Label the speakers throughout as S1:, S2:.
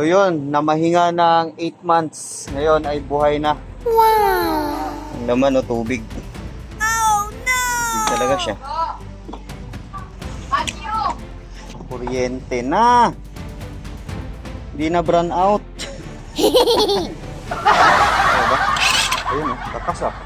S1: So yun, namahinga ng 8 months. Ngayon ay buhay na.
S2: Wow!
S1: Ang laman o tubig.
S2: Oh no!
S1: Tubig talaga siya. Kuryente na. Hindi na brown out. Ano ba? Ayun o, takas ah.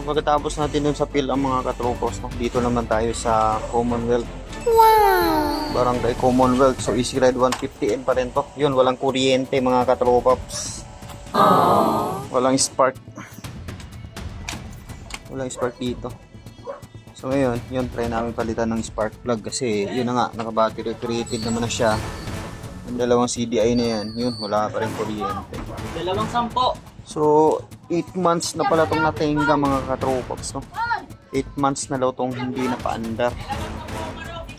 S1: Pagkatapos natin dun sa Phil ang mga katropos, no? Dito naman tayo sa Commonwealth.
S2: Wow!
S1: Barangay Commonwealth. So Easy Ride 150N pa rin to. Yun, walang kuryente mga katropops. Walang spark. Walang spark dito. So ngayon, yun, try namin palitan ng spark plug kasi yun na nga, naka-battery operated naman na siya. Yung dalawang CDI na yan, yun, wala pa rin kuryente.
S3: 210.
S1: So, 8 months na pala itong natingga mga katropops, no? 8 months na daw itong hindi na paandar.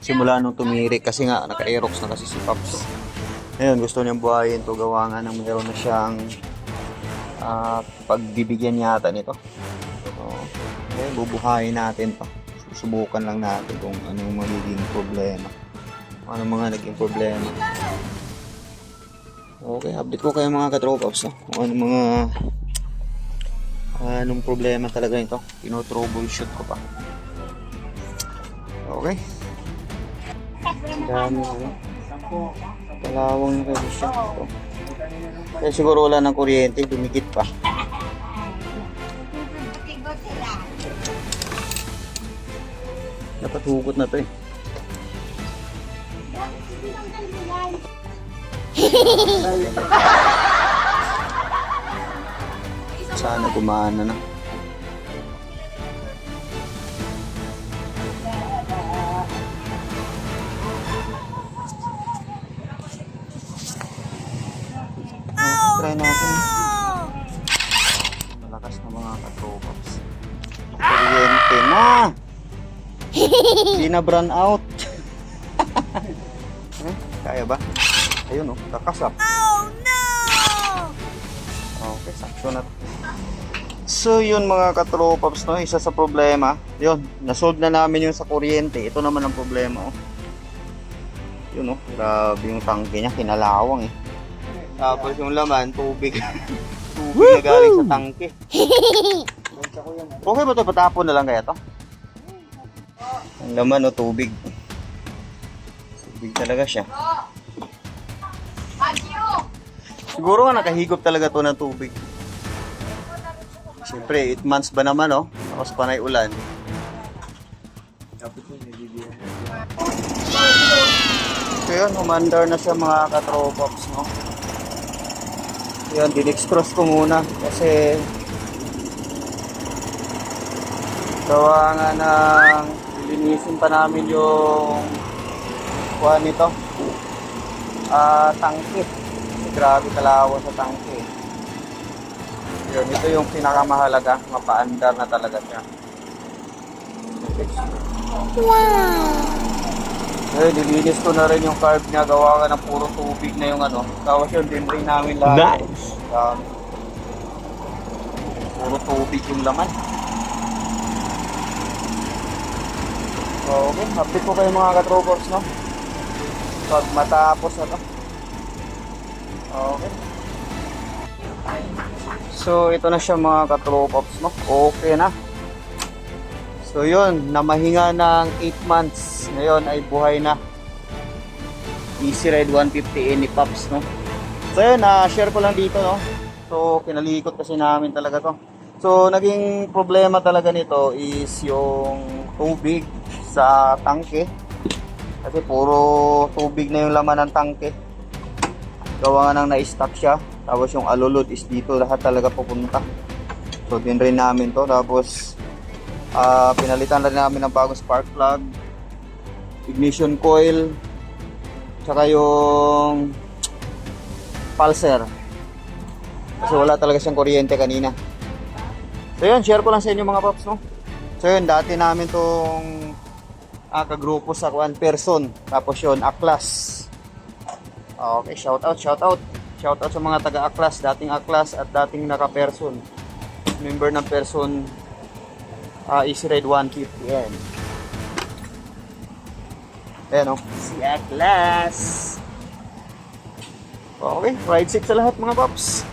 S1: Simula nung tumirik kasi nga, naka-aerox na kasi si Pops. Ngayon, gusto niyang buhayin to, gawa nga ng mayroon na siyang pagbibigyan yata nito. So, okay, bubuhayin natin to. Susubukan lang natin kung anong magiging problema. Ano mga naging problema. Okay, update ko kayo mga katropops, no? Kung anong mga anong problema talaga ito. Tino-troubleshoot ko pa. Okay. Dami ano. Kalawang na kayo siya. Ito. Kaya siguro wala ng kuryente, dumikit pa. Dapat hugot na to eh. Sana gumana na. Try natin. Malakas na mga katropops. Kuryente na! Hindi na brown out. Kaya ba? Ayun o, kakasap.
S2: Oh no!
S1: Okay, sakto na. So yun mga katropops, no, isa sa problema, yun, nasolve na namin yung sa kuryente. Ito naman ang problema, oh. Yun, oh, grabe yung tangke niya, kinalawang eh. Tapos yung laman, tubig. Tubig na galing sa tangke. Okay ba ito? Patapon na lang kaya to? Ang laman, oh, tubig. Tubig talaga siya. Siguro nga nakahigop talaga to ng tubig. Siyempre, 8 months ba naman, oh? Tapos panay ulan. So yun, humandar na siya mga katropops, no? Yun, dinextrose ko muna kasi gawa nga ng lilinisin pa namin yung kuha nito. Tangke. Grabe kalawa sa tangke. Yun, ito yung pinakamahalaga, mapaandar na talaga siya.
S2: Wow!
S1: Eh, dilinis ko na rin yung carb niya, gawa ka ng puro tubig na yung ano. Tapos yun, dinray namin lahat.
S3: Nice!
S1: Puro tubig yung laman. So, okay, update ko kayo mga katropops, no? Pag matapos na to. Okay. So, ito na siya mga katropops, no? Okay na. So, yun. Namahinga ng 8 months. Ngayon ay buhay na. Easy Ride 150N ni Pops, no? So, yun. Share ko lang dito, no? So, kinalikot kasi namin talaga to. So, naging problema talaga nito is yung tubig sa tangke. Kasi puro tubig na yung laman ng tangke. Gawa nga nang na-stuck siya. Tapos yung alulod is dito lahat talaga pupunta. So din rin namin to. Tapos pinalitan rin namin ng bagong spark plug, ignition coil, tsaka yung pulser. Kasi wala talaga siyang kuryente kanina. So yun, share ko lang sa inyo mga paps, no? So yun, dati namin tong kagrupo sa 1 person. Tapos yun, A-class. Okay, shout out. Shout out sa mga taga-A-class, dating A-class at dating naka-person. Member ng person Easy Ride 150N. Ayan o, si Atlas. Okay, ride safe sa lahat mga paps.